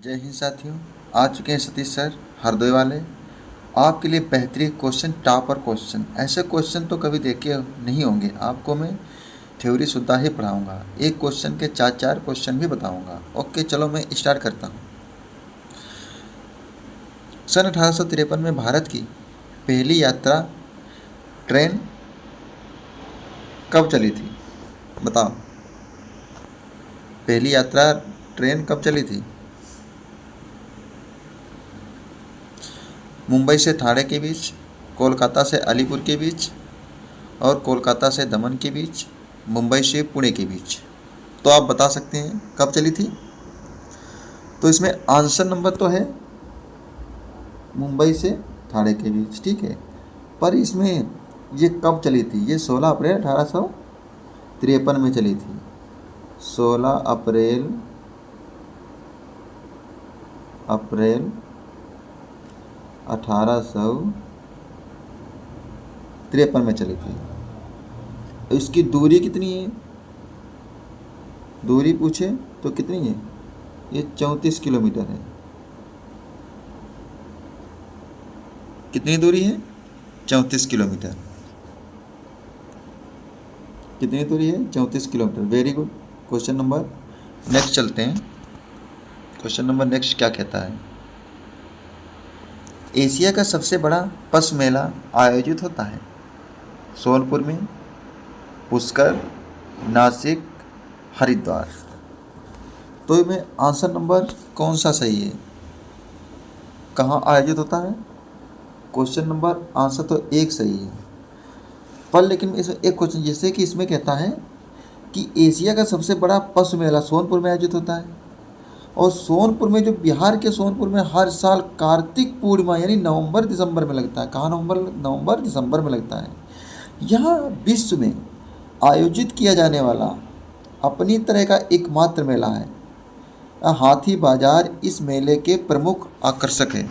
जय हिंद साथियों। आ चुके हैं सतीश सर हरदोई वाले आपके लिए बेहतरीन क्वेश्चन, टॉपर क्वेश्चन। ऐसे क्वेश्चन तो कभी देखे नहीं होंगे। आपको मैं थ्योरी सुद्धा ही पढ़ाऊंगा, एक क्वेश्चन के चार चार क्वेश्चन भी बताऊंगा। ओके, चलो मैं स्टार्ट करता हूँ। सन 1853 में भारत की पहली यात्रा ट्रेन कब चली थी? बताओ, पहली यात्रा ट्रेन कब चली थी? मुंबई से ठाणे के बीच, कोलकाता से अलीपुर के बीच, और कोलकाता से दमन के बीच, मुंबई से पुणे के बीच। तो आप बता सकते हैं कब चली थी? तो इसमें आंसर नंबर तो है मुंबई से ठाणे के बीच, ठीक है। पर इसमें ये कब चली थी? ये 16 अप्रैल 1853 में चली थी। 16 अप्रैल 1853 में चली थी। इसकी दूरी कितनी है? दूरी पूछे तो कितनी है? ये 34 किलोमीटर है। कितनी दूरी है? 34 किलोमीटर। कितनी दूरी है? 34 kilometre. Very good. Question number next चलते हैं। क्वेश्चन नंबर नेक्स्ट क्या कहता है? एशिया का सबसे बड़ा पशु मेला आयोजित होता है सोनपुर में, पुष्कर, नासिक, हरिद्वार। तो इसमें आंसर नंबर कौन सा सही है? कहाँ आयोजित होता है? क्वेश्चन नंबर आंसर तो एक सही है। पर लेकिन इसमें एक क्वेश्चन जैसे कि इसमें कहता है कि एशिया का सबसे बड़ा पशु मेला सोनपुर में आयोजित होता है। और सोनपुर में, जो बिहार के सोनपुर में हर साल कार्तिक पूर्णिमा यानी नवंबर दिसंबर में लगता है। कहाँ? नवंबर दिसंबर में लगता है। यह विश्व में आयोजित किया जाने वाला अपनी तरह का एकमात्र मेला है। हाथी बाजार इस मेले के प्रमुख आकर्षक है।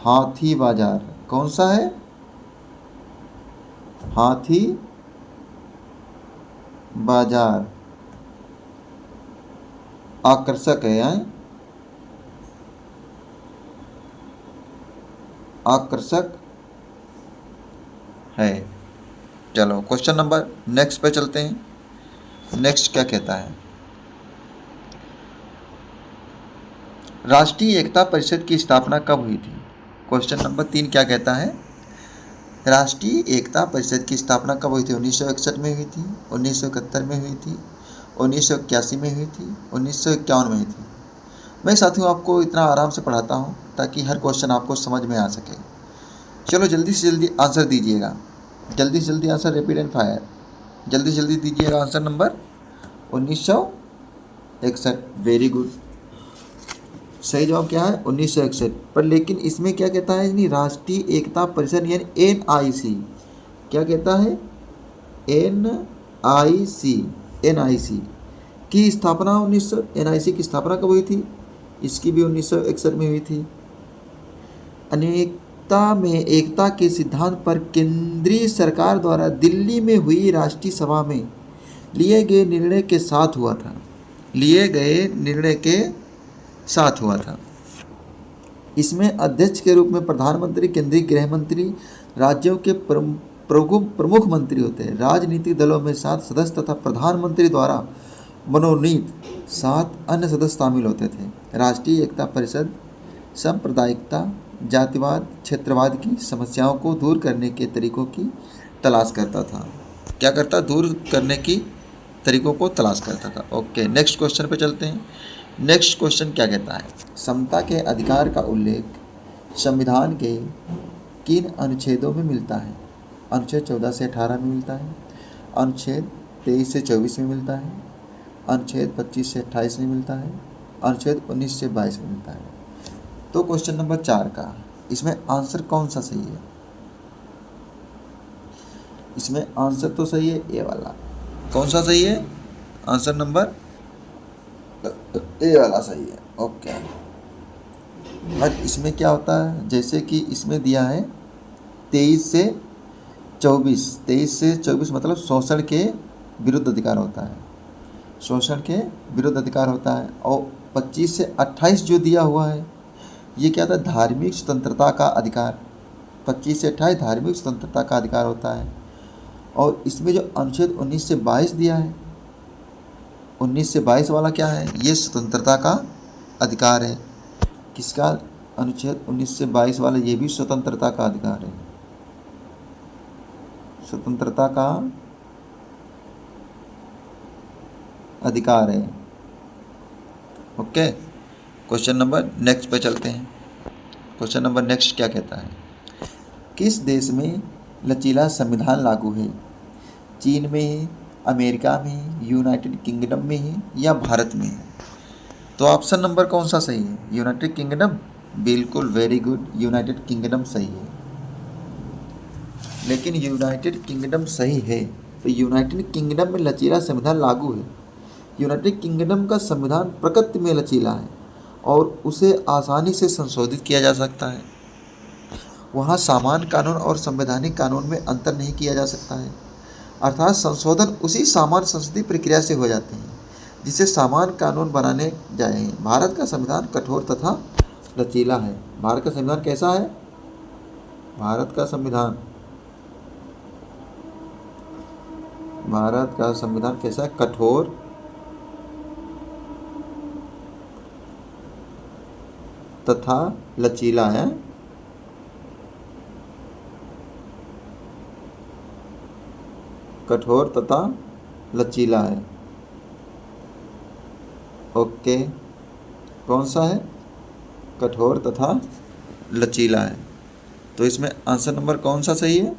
हाथी बाजार कौन सा है? हाथी बाजार आकर्षक है, आकर्षक है। चलो क्वेश्चन नंबर नेक्स्ट पे चलते हैं। नेक्स्ट क्या कहता है? राष्ट्रीय एकता परिषद की स्थापना कब हुई थी? क्वेश्चन नंबर 3 क्या कहता है? राष्ट्रीय एकता परिषद की स्थापना कब हुई थी? 1961 में हुई थी, 1971 में हुई थी, 1981 में हुई थी, 1951 में हुई थी। मैं साथियों आपको इतना आराम से पढ़ाता हूँ ताकि हर क्वेश्चन आपको समझ में आ सके। चलो जल्दी से जल्दी आंसर दीजिएगा, जल्दी से जल्दी आंसर, रैपिड एंड फायर। जल्दी से जल्दी दीजिएगा आंसर नंबर 1961। Very good. सही जवाब क्या है? 1961। पर लेकिन इसमें क्या कहता है? यानी राष्ट्रीय एकता परिषद यानी NIC क्या कहता है? NIC की स्थापना 1900 NIC की स्थापना कब हुई थी? इसकी भी 1961 में हुई थी। अनेकता में एकता के सिद्धांत पर केंद्रीय सरकार द्वारा दिल्ली में हुई राष्ट्रीय सभा में लिए गए निर्णय के साथ हुआ था। इसमें अध्यक्ष के रूप में प्रधानमंत्री, केंद्रीय गृह मंत्री, राज्यों के प्रमुख मंत्री होते हैं। राजनीतिक दलों में 7 सदस्य तथा प्रधानमंत्री द्वारा मनोनीत 7 अन्य सदस्य शामिल होते थे। राष्ट्रीय एकता परिषद सांप्रदायिकता, जातिवाद, क्षेत्रवाद की समस्याओं को दूर करने के तरीकों की तलाश करता था। क्या करता? दूर करने की तरीकों को तलाश करता था। ओके, नेक्स्ट क्वेश्चन पे चलते हैं। नेक्स्ट क्वेश्चन क्या कहता है? समता के अधिकार का उल्लेख संविधान के किन अनुच्छेदों में मिलता है? अनुच्छेद 14 से 18 में मिलता है, अनुच्छेद 23 से 24 में मिलता है, अनुच्छेद 25 से 28 में मिलता है, अनुच्छेद 19 से 22 में मिलता है। तो क्वेश्चन नंबर 4 का इसमें आंसर कौन सा सही है? इसमें आंसर तो सही है ए वाला। कौन सा सही है? आंसर नंबर ए वाला सही है। ओके। और इसमें क्या होता है? जैसे कि इसमें दिया है 23 से 24 मतलब शोषण के विरुद्ध अधिकार होता है। शोषण के विरुद्ध अधिकार होता है। और 25 से 28 जो दिया हुआ है ये क्या था, धार्मिक स्वतंत्रता का अधिकार। 25 से 28 धार्मिक स्वतंत्रता का अधिकार होता है। और इसमें जो अनुच्छेद 19 से 22 दिया है, 19 से 22 वाला क्या है, ये स्वतंत्रता का अधिकार है। किसका, अनुच्छेद 19 से 22 वाला, ये भी स्वतंत्रता का अधिकार है, स्वतंत्रता का अधिकार है। ओके, क्वेश्चन नंबर नेक्स्ट पे चलते हैं। क्वेश्चन नंबर नेक्स्ट क्या कहता है, किस देश में लचीला संविधान लागू है, चीन में है, अमेरिका में है, यूनाइटेड किंगडम में है या भारत में है। तो ऑप्शन नंबर कौन सा सही है, यूनाइटेड किंगडम, बिल्कुल वेरी गुड, यूनाइटेड किंगडम सही है। लेकिन यूनाइटेड किंगडम सही है तो यूनाइटेड किंगडम में लचीला संविधान लागू है। यूनाइटेड किंगडम का संविधान प्रकृति में लचीला है और उसे आसानी से संशोधित किया जा सकता है। वहाँ सामान्य कानून और संवैधानिक कानून में अंतर नहीं किया जा सकता है, अर्थात संशोधन उसी सामान्य संसदीय प्रक्रिया से हो जाते हैं जिसे सामान्य कानून बनाने जाए। भारत का संविधान कठोर तथा लचीला है। भारत का संविधान कैसा है, भारत का संविधान कैसा है, कठोर तथा लचीला है। कठोर तथा लचीला है। ओके, कौन सा है, कठोर तथा लचीला है। तो इसमें आंसर नंबर कौन सा सही है,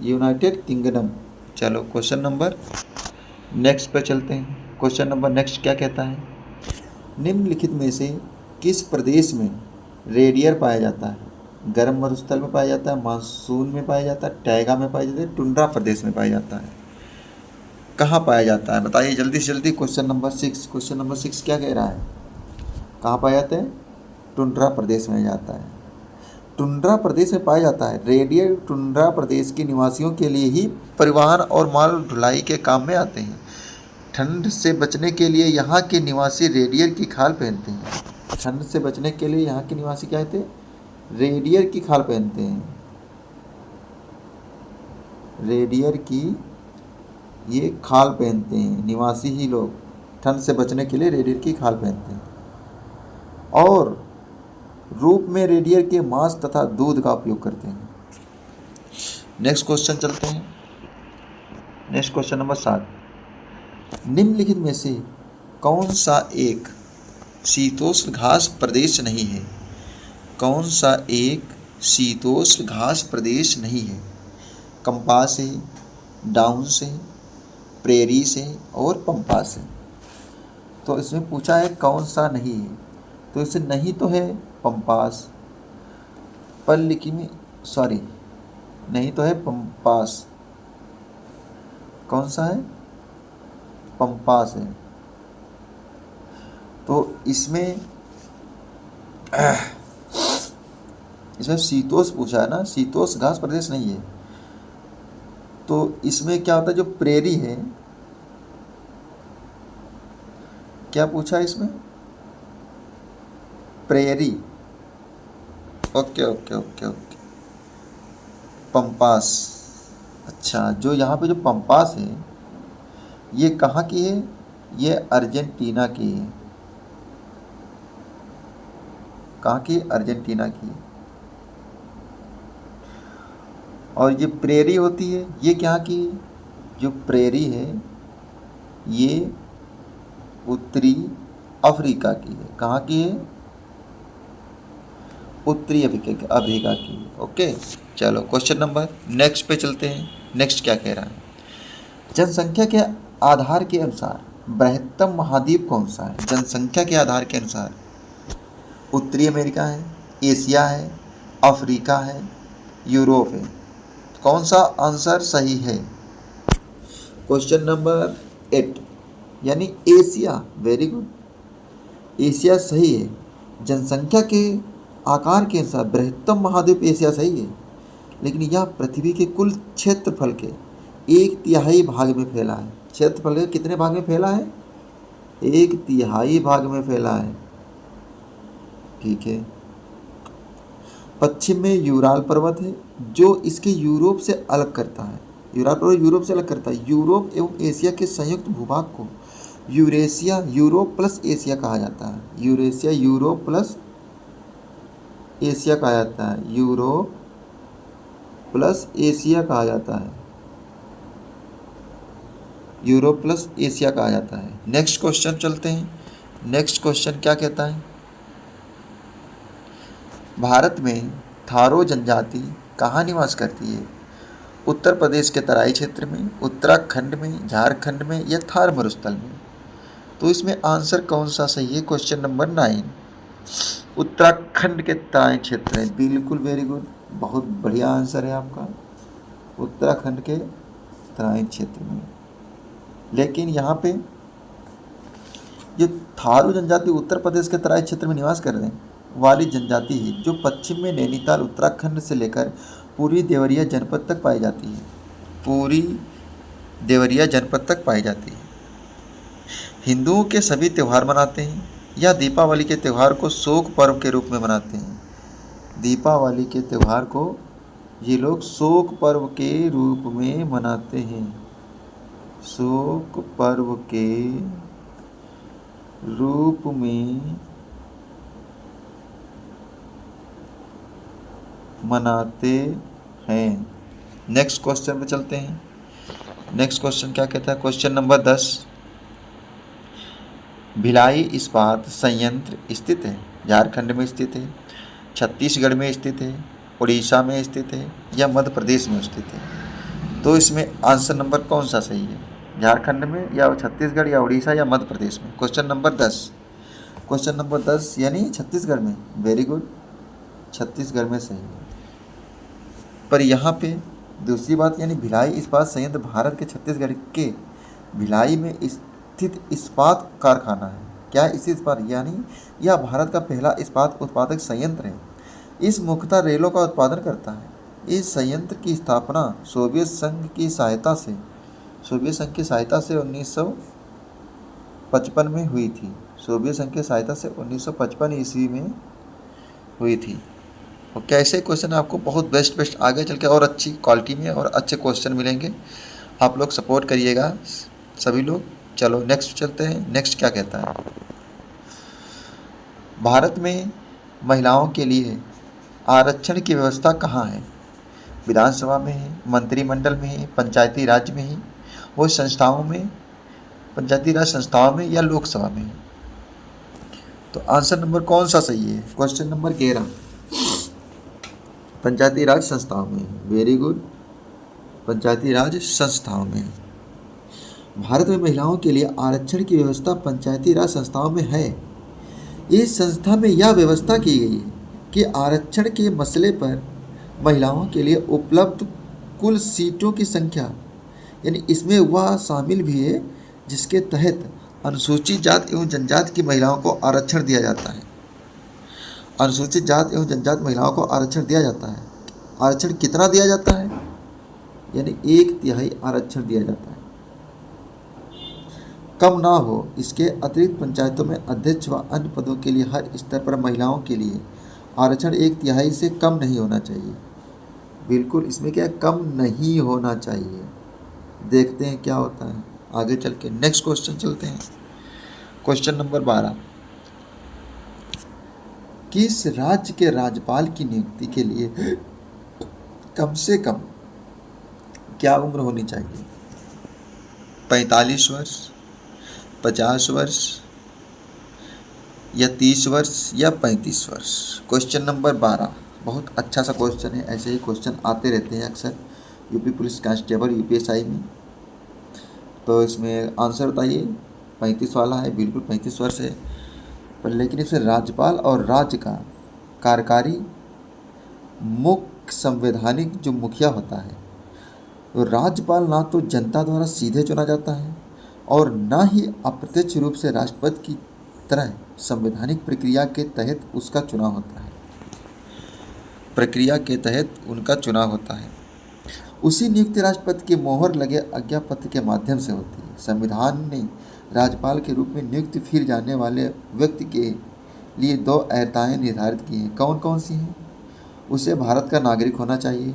यूनाइटेड किंगडम। चलो क्वेश्चन नंबर नेक्स्ट पे चलते हैं। क्वेश्चन नंबर नेक्स्ट क्या कहता है, निम्नलिखित में से किस प्रदेश में रेडियर पाया जाता है, गर्म मरुस्थल में पाया जाता है, मानसून में पाया जाता है, टैगा में पाया जाता है, टुंड्रा प्रदेश में पाया जाता है। कहाँ पाया जाता है बताइए जल्दी से जल्दी। क्वेश्चन नंबर 6, क्वेश्चन नंबर 6 क्या कह रहा है, कहाँ पाया जाता है, टुंड्रा प्रदेश में जाता है। टुंड्रा प्रदेश में पाया जाता है। रेडियर टुंड्रा प्रदेश के निवासियों के लिए ही परिवहन और माल ढुलाई के काम में आते हैं। ठंड से बचने के लिए यहाँ के निवासी रेडियर की खाल पहनते हैं। ठंड से बचने के लिए यहाँ के निवासी क्या कहते हैं, रेडियर की खाल पहनते हैं। रेडियर की ये खाल पहनते हैं, निवासी ही लोग ठंड से बचने के लिए रेडियर की खाल पहनते हैं और रूप में रेडियर के मांस तथा दूध का उपयोग करते हैं। नेक्स्ट क्वेश्चन चलते हैं। नेक्स्ट क्वेश्चन नंबर 7, निम्नलिखित में से कौन सा एक शीतोष्ण घास प्रदेश नहीं है। कौन सा एक शीतोष्ण घास प्रदेश नहीं है, कंपा से, डाउन से, प्रेरी से और पंपा से। तो इसमें पूछा है कौन सा नहीं है, तो इससे नहीं तो है पंपास, पर लिखी सॉरी नहीं तो है पंपास। कौन सा है, पंपास है। तो इसमें शीतोष्ण पूछा है ना, शीतोष्ण घास प्रदेश नहीं है। तो इसमें क्या होता है, जो प्रेरी है, क्या पूछा है इसमें, prairie. Okay okay okay okay, pampas. अच्छा, जो यहाँ पे जो पंपास है ये कहाँ की है, ये अर्जेंटीना की है। कहाँ की, अर्जेंटीना की है। और ये प्रेरी होती है, ये क्या की है, जो प्रेरी है ये उत्तरी अफ्रीका की है। कहाँ की है, उत्तरी अफ्रीका की है। ओके, चलो क्वेश्चन नंबर नेक्स्ट पे चलते हैं। नेक्स्ट क्या कह रहा है, जनसंख्या के आधार के अनुसार बृहत्तम महाद्वीप कौन सा है। जनसंख्या के आधार के अनुसार उत्तरी अमेरिका है, एशिया है, अफ्रीका है, यूरोप है। कौन सा आंसर सही है, क्वेश्चन नंबर 8 यानी एशिया। वेरी गुड, एशिया सही है। जनसंख्या के आकार के अनुसार बृहत्तम महाद्वीप एशिया सही है, लेकिन यह पृथ्वी के कुल क्षेत्रफल के 1/3 भाग में फैला है। क्षेत्रफल के कितने भाग में फैला है, 1/3 भाग में फैला है। ठीक है। पश्चिम में यूराल पर्वत है जो इसके यूरोप से अलग करता है। यूराल पर्वत यूरोप से अलग करता है। यूरोप एवं एशिया के संयुक्त भूभाग को यूरेशिया, यूरोप प्लस एशिया कहा जाता है। यूरेशिया, यूरोप प्लस एशिया कहा जाता है। यूरोप प्लस एशिया कहा जाता है। यूरोप प्लस एशिया कहा जाता है। नेक्स्ट क्वेश्चन चलते हैं। नेक्स्ट क्वेश्चन क्या कहता है? भारत में थारो जनजाति कहाँ निवास करती है? उत्तर प्रदेश के तराई क्षेत्र में, उत्तराखंड में, झारखंड में या थार मरुस्थल में? तो इसमें आंसर कौन सा सही है? क्वेश्चन नंबर 9, उत्तराखंड के तराई क्षेत्र है। बिल्कुल, वेरी गुड, बहुत बढ़िया आंसर है आपका, उत्तराखंड के तराई क्षेत्र में। लेकिन यहाँ पे जो थारू जनजाति उत्तर प्रदेश के तराई क्षेत्र में निवास कर रहे हैं वाली जनजाति है जो पश्चिम में नैनीताल, उत्तराखंड से लेकर पूर्वी देवरिया जनपद तक पाई जाती है। पूरी देवरिया जनपद तक पाई जाती है। हिंदुओं के सभी त्यौहार मनाते हैं या दीपावली के त्यौहार को शोक पर्व के रूप में मनाते हैं? दीपावली के त्यौहार को ये लोग शोक पर्व के रूप में मनाते हैं। शोक पर्व के रूप में मनाते हैं। नेक्स्ट क्वेश्चन पे चलते हैं। नेक्स्ट क्वेश्चन क्या कहता है? क्वेश्चन नंबर 10, भिलाई इस्पात संयंत्र स्थित है? झारखंड में स्थित है, छत्तीसगढ़ में स्थित है, उड़ीसा में स्थित है या मध्य प्रदेश में स्थित है? तो इसमें आंसर नंबर कौन सा सही है? झारखंड में या छत्तीसगढ़ या उड़ीसा या मध्य प्रदेश में? क्वेश्चन नंबर 10, क्वेश्चन नंबर 10 यानी छत्तीसगढ़ में। वेरी गुड, छत्तीसगढ़ में सही है। पर यहाँ पे दूसरी बात, यानी भिलाई इस्पात संयंत्र भारत के छत्तीसगढ़ के भिलाई में स्थित इस्पात कारखाना है। क्या इसी इस्पात यानी यह भारत का पहला इस्पात उत्पादक संयंत्र है। इस मुख्यतः रेलों का उत्पादन करता है। इस संयंत्र की स्थापना सोवियत संघ की सहायता से 1955 में हुई थी। सोवियत संघ की सहायता से 1955 ईस्वी में हुई थी। और कैसे क्वेश्चन आपको बहुत बेस्ट आगे चल के और अच्छी क्वालिटी में और अच्छे क्वेश्चन मिलेंगे। आप लोग सपोर्ट करिएगा सभी लोग। चलो नेक्स्ट चलते हैं। नेक्स्ट क्या कहता है? भारत में महिलाओं के लिए आरक्षण की व्यवस्था कहाँ है? विधानसभा में है, मंत्रिमंडल में है, पंचायती राज में है, वो संस्थाओं में, पंचायती राज संस्थाओं में या लोकसभा में है? तो आंसर नंबर कौन सा सही है? क्वेश्चन नंबर 11, पंचायती राज संस्थाओं में। वेरी गुड, पंचायती राज संस्थाओं में। भारत में महिलाओं के लिए आरक्षण की व्यवस्था पंचायती राज संस्थाओं में है। इस संस्था में यह व्यवस्था की गई है कि आरक्षण के मसले पर महिलाओं के लिए उपलब्ध कुल सीटों की संख्या, यानी इसमें वह शामिल भी है जिसके तहत अनुसूचित जात एवं जनजाति की महिलाओं को आरक्षण दिया जाता है। अनुसूचित जात एवं जनजाति महिलाओं को आरक्षण दिया जाता है। आरक्षण कितना दिया जाता है? यानी 1/3 आरक्षण दिया जाता है। कम ना हो, इसके अतिरिक्त पंचायतों में अध्यक्ष व अन्य पदों के लिए हर स्तर पर महिलाओं के लिए आरक्षण 1/3 से कम नहीं होना चाहिए। बिल्कुल, इसमें क्या कम नहीं होना चाहिए। देखते हैं क्या होता है आगे चल के। नेक्स्ट क्वेश्चन चलते हैं। क्वेश्चन नंबर 12, किस राज्य के राज्यपाल की नियुक्ति के लिए कम से कम क्या उम्र होनी चाहिए? 45 वर्ष, 50 वर्ष या 30 वर्ष या 35 वर्ष? क्वेश्चन नंबर 12 बहुत अच्छा सा क्वेश्चन है। ऐसे ही क्वेश्चन आते रहते हैं अक्सर यूपी पुलिस कांस्टेबल, यूपीएसआई में। तो इसमें आंसर बताइए। 35 वाला है, बिल्कुल 35 वर्ष है। पर लेकिन इसमें राज्यपाल और राज्य का कार्यकारी मुख्य संवैधानिक जो मुखिया होता है, तो राज्यपाल ना तो जनता द्वारा सीधे चुना जाता है और ना ही अप्रत्यक्ष रूप से राष्ट्रपति की तरह संवैधानिक प्रक्रिया के तहत उसका चुनाव होता है। प्रक्रिया के तहत उनका चुनाव होता है। उसी नियुक्त राष्ट्रपति के मोहर लगे आज्ञा पत्र के माध्यम से होती है। संविधान ने राज्यपाल के रूप में नियुक्त फिर जाने वाले व्यक्ति के लिए 2 अर्हताएँ निर्धारित की हैं। कौन कौन सी हैं? उसे भारत का नागरिक होना चाहिए,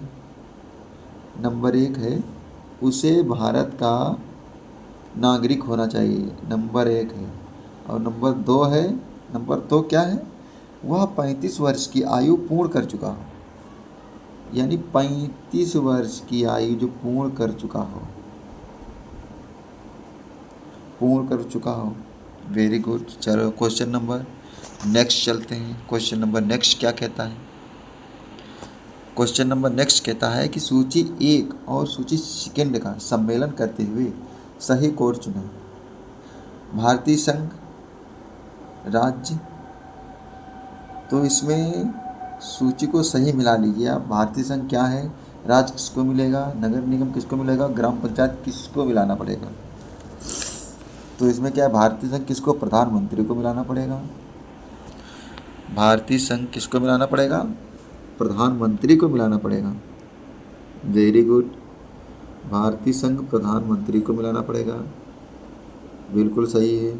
नंबर 1 है उसे भारत का नागरिक होना चाहिए, नंबर 1 है। और नंबर 2 क्या है? वह 35 वर्ष की आयु पूर्ण कर चुका हो, यानी 35 वर्ष की आयु जो पूर्ण कर चुका हो। Very good. चलो क्वेश्चन नंबर नेक्स्ट चलते हैं। क्वेश्चन नंबर नेक्स्ट क्या कहता है? क्वेश्चन नंबर नेक्स्ट कहता है कि सूची 1 और सूची सेकंड का सम्मेलन करते हुए सही कोड चुनें। भारतीय संघ, राज्य, तो इसमें सूची को सही मिला लीजिए आप। भारतीय संघ क्या है, राज्य किसको मिलेगा, नगर निगम किसको मिलेगा, ग्राम पंचायत किसको मिलाना पड़ेगा? तो इसमें क्या है, भारतीय संघ किसको, प्रधानमंत्री को मिलाना पड़ेगा। भारतीय संघ किसको मिलाना पड़ेगा, प्रधानमंत्री को मिलाना पड़ेगा। Very good. भारतीय संघ प्रधानमंत्री को मिलाना पड़ेगा, बिल्कुल सही है।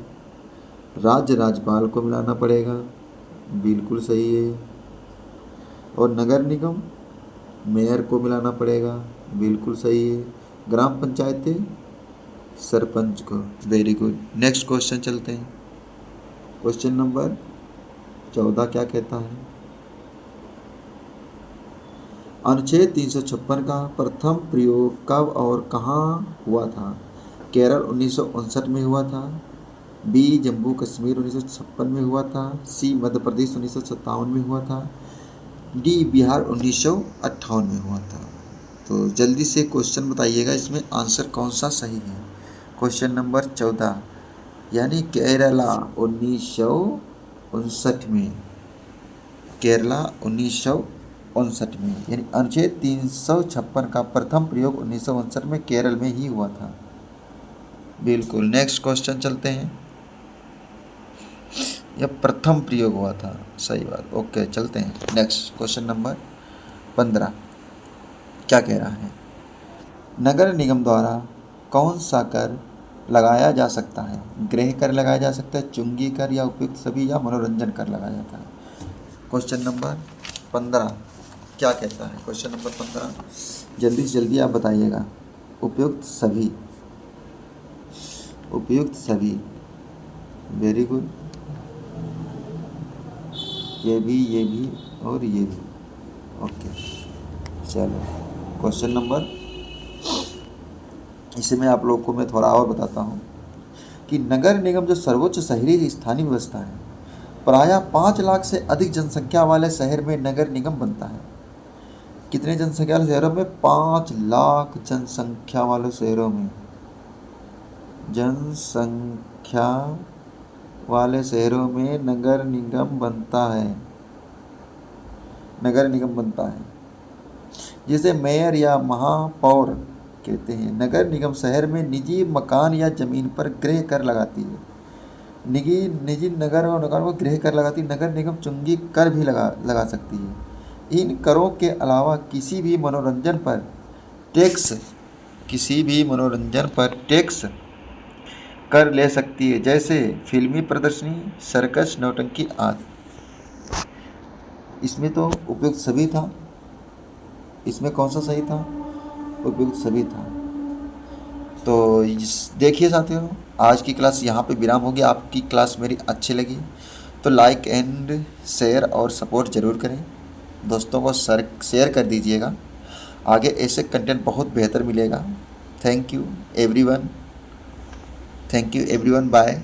राज्य राज्यपाल को मिलाना पड़ेगा, बिल्कुल सही है। और नगर निगम मेयर को मिलाना पड़ेगा, बिल्कुल सही है। ग्राम पंचायतें सरपंच को। Very good. नेक्स्ट क्वेश्चन चलते हैं। क्वेश्चन नंबर 14 क्या कहता है? अनुच्छेद 356 का प्रथम प्रयोग कब और कहाँ हुआ था? केरल 1959 में हुआ था, बी जम्मू कश्मीर 1956 में हुआ था, सी मध्य प्रदेश 1957 में हुआ था, डी बिहार 1958 में हुआ था। तो जल्दी से क्वेश्चन बताइएगा, इसमें आंसर कौन सा सही है। क्वेश्चन नंबर 14 यानी केरला 1959 में, केरला 1959 में, यानी अनुच्छेद 356 का प्रथम प्रयोग 1959 में केरल में ही हुआ था, बिल्कुल। नेक्स्ट क्वेश्चन चलते हैं। यह प्रथम प्रयोग हुआ था, सही बात, ओके। चलते हैं नेक्स्ट। क्वेश्चन नंबर 15 क्या कह रहा है? नगर निगम द्वारा कौन सा कर लगाया जा सकता है? गृह कर लगाया जा सकता है, चुंगी कर, या उपयुक्त सभी, या मनोरंजन कर लगाया जाता है। क्वेश्चन नंबर 15 क्या कहता है? क्वेश्चन नंबर 15 जल्दी से जल्दी आप बताइएगा। उपयुक्त सभी, उपयुक्त सभी, वेरी गुड। ये भी और ये भी, ओके। चलो क्वेश्चन नंबर, इसे मैं आप लोगों को मैं थोड़ा और बताता हूँ कि नगर निगम जो सर्वोच्च शहरी स्थानीय व्यवस्था है, प्रायः 5 लाख से अधिक जनसंख्या वाले शहर में नगर निगम बनता है। कितने जनसंख्या वाले शहरों में? 5 लाख जनसंख्या वाले शहरों में, जनसंख्या वाले शहरों में नगर निगम बनता है, नगर निगम बनता है, जिसे मेयर या महापौर कहते हैं। नगर निगम शहर में निजी मकान या जमीन पर गृह कर लगाती है। निजी नगर और नगर में गृह कर लगाती है। नगर निगम चुंगी कर भी लगा सकती है। इन करों के अलावा किसी भी मनोरंजन पर टैक्स कर ले सकती है, जैसे फिल्मी प्रदर्शनी, सर्कस, नौटंकी आदि। इसमें तो उपयुक्त सभी था, इसमें कौन सा सही था? उपयुक्त सभी था। तो देखिए साथियों, आज की क्लास यहाँ पे विराम होगी। आपकी क्लास मेरी अच्छी लगी तो लाइक एंड शेयर और सपोर्ट ज़रूर करें, दोस्तों को शेयर कर दीजिएगा। आगे ऐसे कंटेंट बहुत बेहतर मिलेगा। Thank you everyone, bye.